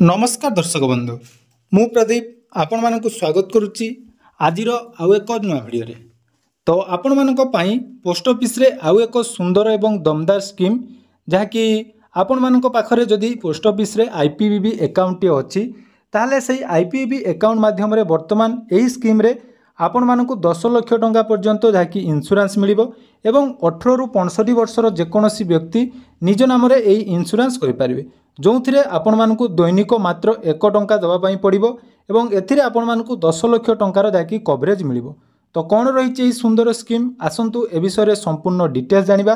नमस्कार दर्शक बंधु मु प्रदीप आपण मानक स्वागत करुच्ची आजिर आउ एक नुआ भिडियो रे। तो आपण मानक पई पोस्ट ऑफिस रे आउ एक सुंदर एवं दमदार स्कीम जहाँकि आपण मानक पाखरे जदि पोस्ट ऑफिस रे आईपीबीबी अकाउंट अच्छी ताहले से आईपीबीबी अकाउंट माध्यम रे वर्तमान एही स्कीम रे आपण मानक 10 लाख टंका पर्यंत जहाँकि इंश्योरेंस मिलिबो एवं 18 रु 65 वर्षर जेकोसी व्यक्ति निज नाम रे एही इंश्योरेंस करि पारिबे जो थे आपण मानक दैनिक मात्र 1 टंका देवाई पड़ो एवं एथिरे आपण मानक 10 लाख टंकार जहाँकि कवरेज मिलिबो। तो कौन रही सुंदर स्कीम आसंतु ए विषय संपूर्ण डिटेल्स जानिबा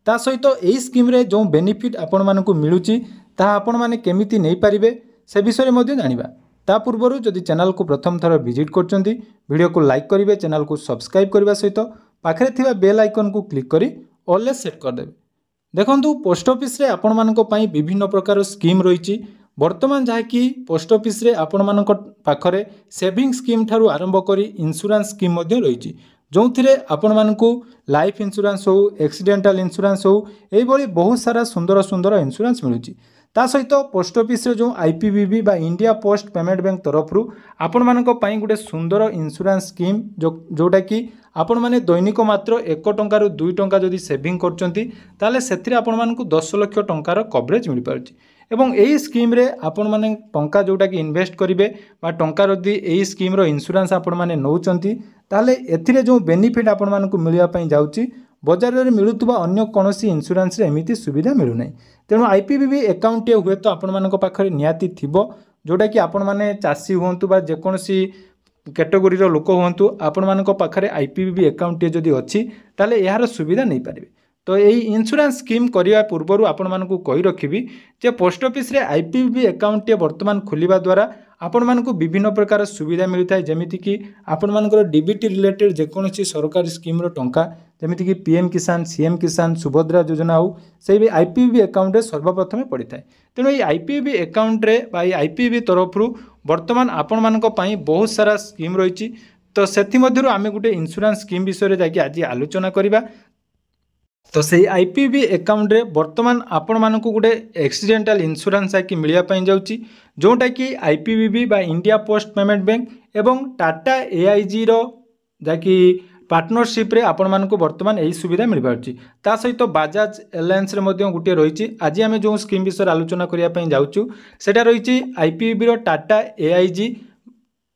ता सहित एही स्कीम रे जो बेनिफिट आपण मानक मिलुची ताहा आपण माने केमिति नै पारिबे से विषय मध्ये जानिबा। ता पूर्वरु जदि चैनल को प्रथम थर विजिट करचंती वीडियो को लाइक करिवे, चैनल को सब्सक्राइब करबा सहित पाखरे थिबा बेल आइकन को क्लिक करी ऑल सेट कर देबे। देखंतु पोस्ट ऑफिस रे आपण मानक पई विभिन्न प्रकार स्कीम रही वर्तमान जहाँकि पोस्ट ऑफिस रे आपण मानक पाखरे सेविंग स्कीम ठारू आरंभ करी इंश्योरेंस स्कीम मध्ये रही जो थे आपण मानक लाइफ इंश्योरेंस हो, एक्सीडेंटल इंश्योरेंस हो, एही भली बहुत सारा सुंदर सुंदर इंश्योरेंस मिलुची। ता सहित पोस्ट ऑफिस रे जो आईपीबीबी बा इंडिया पोस्ट पेमेंट बैंक तरफ आपण मानक पई गोटे सुंदर इंश्योरेंस स्कीम जोटा कि आपण माने दैनिक मात्र 1 टंका रु 2 टंका जदि सेविंग करचंती ताले सेथिरे आपण मानक 10 लाख टंकार कवरेज मिल पारची एवं एही स्कीम रे आपण माने टंका जोटा कि इन्वेस्ट करिवे बा टंका रदि एही स्कीम रो इंश्योरेंस आपण माने नौचंती ताले एथिरे जो बेनिफिट आपण मानक मिलिया पई जाउची बजार में मिलुवा अन्य कौन इंश्योरेंस एमती सुविधा मिलूना। तेणु आईपीबीबी अकाउंट हुए तो आपण मानक पाखरे निहाती थिबो जोटा कि आपण माने चाषी हुंतु बा जेकोसी कैटेगोरी लोक हुंतु आपण मानक पाखरे आईपीबीबी अकाउंट जदि अच्छी ताले यार सुविधा नहीं पारिबे। तो यही इंश्योरेंस स्कीम करने पूर्वर आपण मानक कही रखी जे पोस्ट ऑफिस रे आईपीबीबी अकाउंट वर्तमान खोलिबा द्वारा आपण मानक विभिन्न प्रकार सुविधा मिलता है जमीती कि आपण मानकर डीबीटी रिलेटेड जेकोसी सरकारी स्कीम रो टंका जमीती कि पीएम किसान, सीएम किसान, सुभद्रा योजना हो से भी आईपीबीबी अकाउंट रे सर्वप्रथम पड़ी थाए। तेणु ये आईपीबीबी अकाउंट रे बा आईपीबीबी तरफ वर्तमान आपण मानक पई बहुत सारा स्कीम रही। तो सेथि मध्यरु आमे गुटे इंश्योरेंस स्कीम विषय जाकि आज आलोचना करिबा। तो से आईपीबीबी अकाउंट रे वर्तमान आपण मानक गोटे एक्सीडेंटल इंश्योरेंस आकि मिलिया पई जाउची जोटा कि आईपीबीबी बा इंडिया पोस्ट पेमेंट बैंक एवं टाटा एआईजी रो जाकि पार्टनरशिप रे आपण मानक वर्तमान यही सुविधा मिल पारची। ता सहित बजाज एलायंस रे मध्य गोटे रही आज आम जो स्कीम विषय आलोचना करिया पई जाउचु सेटा रही आईपीबीबी रो टाटा एआईजी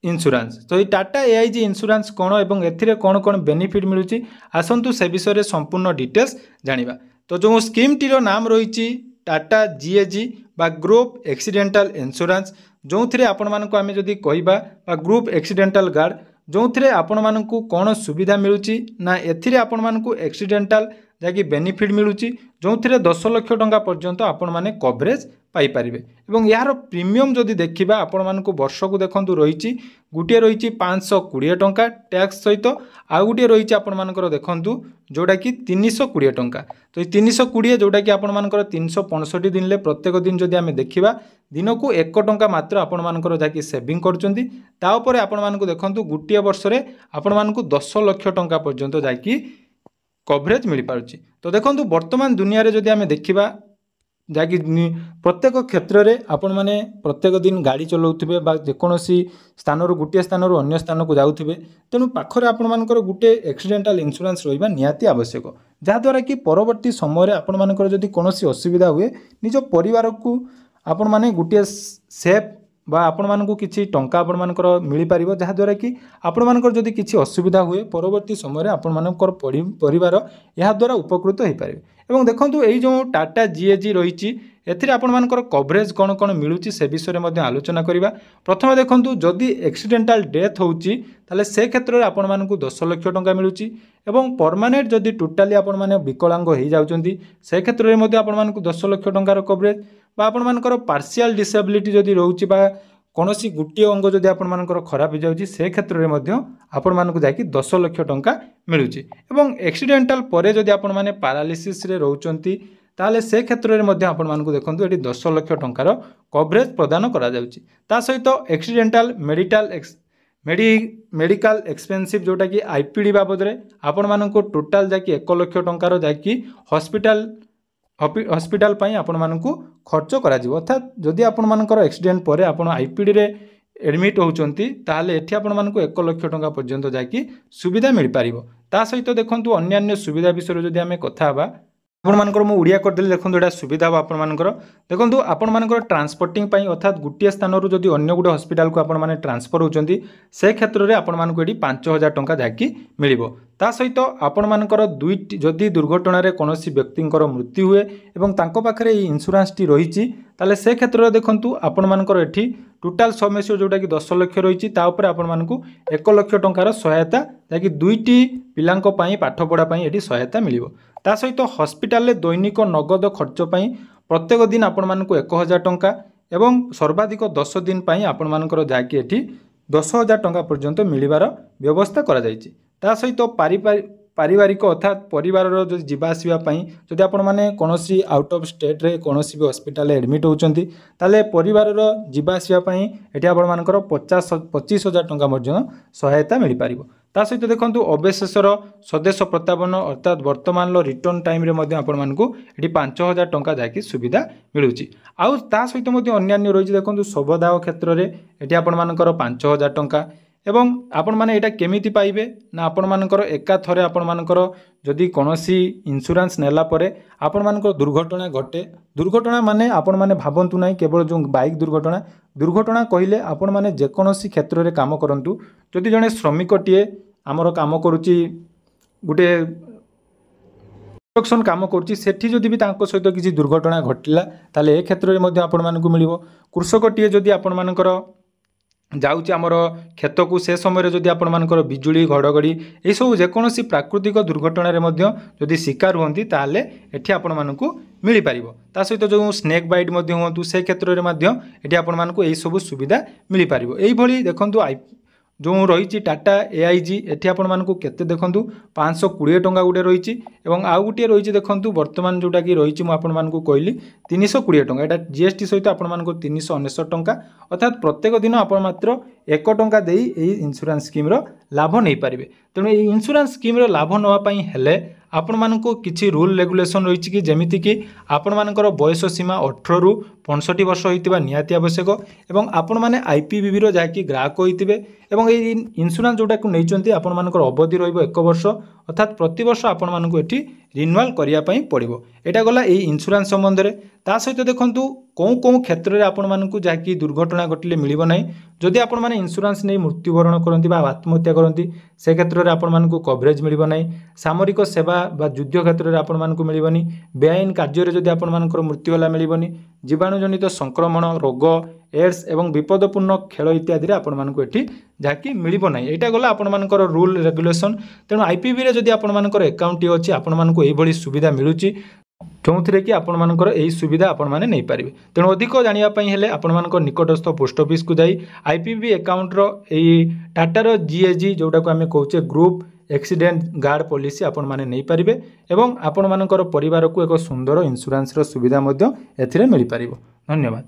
इंश्योरेंस। तो ये टाटा एआईजी इंश्योरेंस कौन एवं एथिरे कौन कौन बेनिफिट मिलुची आसंतु से विषय संपूर्ण डिटेल्स जानिबा। तो जो स्कीम टीर नाम रही टाटा जीएजी बा ग्रुप एक्सीडेंटल इंश्योरेंस जो थे आपण मानक आमे जदि कहबा बा ग्रुप एक्सीडेंटल गार्ड जो थे आपण मानक कौन सुविधा मिलुची ना एथिरे आपण मानक एक्सीडेंटल जहाँकि बेनिफिट मिलुची जो थे 10 लाख टंका पर्यंत आपण माने कवरेज पाई पारिबे एवं यार प्रीमियम जदि देखिबा आपण मानक वर्ष को देखंतु रही गुटिए रही 520 टंका टैक्स सहित आउ गुटिए रही आपण मानकर देखंतु जोटा कि 320 टंका। तो ये 320 जोटा कि आपण मानकर 365 दिन ले प्रत्येक दिन जदि आमे देखिबा दिन को 1 टंका मात्र आपण मानकर जाकि सेविंग करचंती ता ऊपर आपण मानक देखंतु गुटिए वर्ष रे आपण मानक 10 लाख टंका पर्यंत जाकि कवरेज मिल पारुची। तो देखंतु वर्तमान दुनिया रे जदि आमे देखिबा जहाँकि प्रत्येक क्षेत्र में आपण मैंने प्रत्येक दिन गाड़ी चलाउथिबे बा जेकोसी स्थान गोटे स्थान अन्य स्थान को जाउथिबे तेणु पाखरे आपण मानकर गुटे एक्सीडेंटल इंश्योरेंस रहिबा निहाती आवश्यक जहाँद्वारा कि परवर्ती समय आपण मानकर जदि कोनोसी असुविधा हुए निज परिवार को आपण माने गुटे सेफ बा आपण मानक किछि टंका आपण मानकर मिल पारिबो जहाँद्वारा कि आपण मानकर जदि किछि असुविधा हुए परवर्ती समय आपण मानकर परिवार या द्वारा उपकृत हो पारे। एवं देखंतु एई जो टाटा जीएजी रही एथिरे आपण मानकर कवरेज कौन कौन मिलुची से विषय में आलोचना करिबा। प्रथम देखंतु जदि एक्सीडेंटल डेथ होउची ताले से क्षेत्र में आपण मानक 10 लाख टंका मिलुची एवं परमानेंट जदि टोटाली आपण माने विकलांग हो जाउचंती से क्षेत्र में आपण मानक 10 लाख टंकार कवरेज बा आपण मानकर पार्शियल डिसेबिलिटी जदि रहउची बा कोनोसी गुटिए अंग जदि आपण मानकर खराब हो जाउची से क्षेत्र में आपण मानक जाकि 10 लाख टंका मिलुची एवं एक्सीडेंटल परे जदि आपण माने पैरालिसिस रे रहउचंती ताले से क्षेत्र में आपण मानक देखंतु एटी 10 लाख टंकार कवरेज प्रदान करा जाउची। ता सहित एक्सीडेंटल मेडिकल एक्सपेंसिव जोटा कि आईपीडी बाबद रे आपण मानक टोटाल जाकि 1 लाख टंकार जाकि हॉस्पिटल हॉस्पिटल पई आपण मानकु खर्च करा जिवो। अर्थात जदि आपण मानकर एक्सीडेंट परे आपण आईपीडी रे एडमिट होउचंती ताले एठी आपण मानकु 1 लाख टंका पर्यंत जाकी सुविधा मिल पारिबो। ता सहित देखंतु अन्य सुविधा विषय जदि आमे कथा हबा आपण मानकर मु उड़िया कर देली देखंतु एटा सुविधा बा आपण मानकर देखंतु आपण मानकर ट्रांसपोर्टिंग पई अर्थात गुटिया स्थान रु जदि अन्य गुटे हॉस्पिटल को आपण माने ट्रांसफर होउचंती से क्षेत्र रे आपण मानकु एठी 5000 टंका जाकी मिलिबो। ता सहित आपण मानकर दुईटी जदि दुर्घटना रे कोनोसी व्यक्तिंकर मृत्यु हुए एवं तांको पाखरे ई इंश्योरेंस टी रहिची ताले से क्षेत्र रे देखंतु आपण मानकर एठी टोटाल समेस्यो जोटा कि 10 लाख रहिची ता ऊपर आपण मानकु 1 लाख टंकार सहायता जाकि दुईटी पिलांको पई पाठ पढ़ा पई एठी सहायता मिलिबो। ता सहित हॉस्पिटल दैनिक नगद खर्च पई प्रत्येक दिन आपण मानकु 1000 टंका एवं सर्वाधिक 10 दिन पई आपण मानकर जाकि एठी 10000 टंका पर्यंत मिलिबार व्यवस्था करा जायछि। ता सहित पारिवारिक अर्थात परिवार जो जीवा आसवा जदि आपण माने कोनोसी आउट ऑफ स्टेट रे कोनोसी भी हॉस्पिटल एडमिट होउचंती ताले परिवार जीवा आसवा एठी आपण मानकर 25,000 टंका मर्जन सहायता मिल पारिबो। ता सहित देखंतु अवशेषर स्वदेश प्रत्यावन अर्थात वर्तमान रिटर्न टाइम रे मध्ये आपण मानकु एठी 5000 टंका जाकी सुविधा मिलुची। आउ ता सहित मध्ये अन्य रहिछि देखंतु शवदाह क्षेत्र रे एठी आपण मानकर 5000 टंका एवं आपण माने एटा केमिति पाइबे ना आपण मानकर एका थरे आपण मानकर जदि कोनोसी इंश्योरेंस नेला परे आपण मानकर दुर्घटना घटे दुर्घटना माने आपण माने भाबंतु नाही केवल जो बाइक दुर्घटना कहिले आपण माने जे कोनोसी क्षेत्र रे काम करंतु जदि जने श्रमिकटिए हमर काम करूची गुटे कंस्ट्रक्शन काम करूची सेठी जदि भी तांको सहित किछि दुर्घटना घटिला ताले ए क्षेत्र रे मध्ये आपण मानकु मिलिबो। कृषकटिए जदि आपण मानकर जाऊँच आमर खेत को से समय जदि आपण मानकर बिजुली घड़घड़ी ये सब जेकोसी प्राकृतिक दुर्घटना जदि शिकार हुंती ताले एठी आपण मानकु मिल पारिबो। ता सहित जो स्नेक बाइट हूँ से क्षेत्र में एठी आपण मानकु एई सब सुविधा मिल पारिबो। एई भली देखंतु जो रही टाटा AIG एठी आपण मानकु केते देखंतु 520 टंका गुटे रही एवं आउ गुटे रही देखंतु वर्तमान जोटा कि रही मु आपण मानकु कहली 320 टंका एटा GST सहित आपण मानकु 399 टंका अर्थात प्रत्येक दिन आपण मात्र 1 टंका देई एई इंश्योरेंस स्कीम रो लाभ नै पारिबे। तेणु एई इंश्योरेंस स्कीम रो लाभ नवा पई हेले आपण मानकु किछि रूल रेगुलेशन रही कि जेमिति कि आपण मानकर बयस सीमा 18 रु 65 वर्ष होइतिबा निहाती आवश्यक एवं आपण माने IPVB रो जाकि ग्राहक होइतिबे एवं एई इंश्योरेंस जोटा को नैचंती आपण मानकर अवधि रहइबो 1 वर्ष अर्थात प्रति वर्ष आपण मानकु एठी रिन्युअल करिया पई पड़िबो। एटा गला एई इंश्योरेंस संबंध रे। ता सहित देखंतु कोन क्षेत्र रे आपण मानकु जाकि दुर्घटना घटिले मिलिबो नै जदि आपण माने इंश्योरेंस नै मृत्युवरण करंती बा आत्महत्या करंती से क्षेत्र रे आपण मानकु कवरेज मिलिबो नै। सामरिक सेवा बा युद्ध क्षेत्र रे आपण मानकु मिलिबोनी। बेआईन कार्य रे जदि आपण मानकर मृत्यु होला मिलिबोनी। जीवाणुजनित संक्रमण रोग एड्स एवं विपदपूर्ण खेल इत्यादि आपण मानकु एठी जाकि मिलिबो नै। एटा गला आपण मानकर रूल रेगुलेशन। तेणु IPV रे जदि आपण मानकर अकाउंट अछि आपण मानकु एई भली सुविधा मिलुची जो कि आपण मानकर एई सुविधा आपण माने नै पारिबे। तेणु अधिक जानिया पई हेले आपण मानकर निकटस्थ पोस्ट ऑफिस को जाई IPV अकाउंट रो एई टाटा रो GAG जोटा को हमें कहउचे ग्रुप एक्सीडेंट गार्ड पॉलिसी आपण माने नै पारिबे एवं आपण मानकर परिवार को एक सुंदर इंश्योरेंस रो सुविधा मध्य एथिरे मिल पारिबो। धन्यवाद।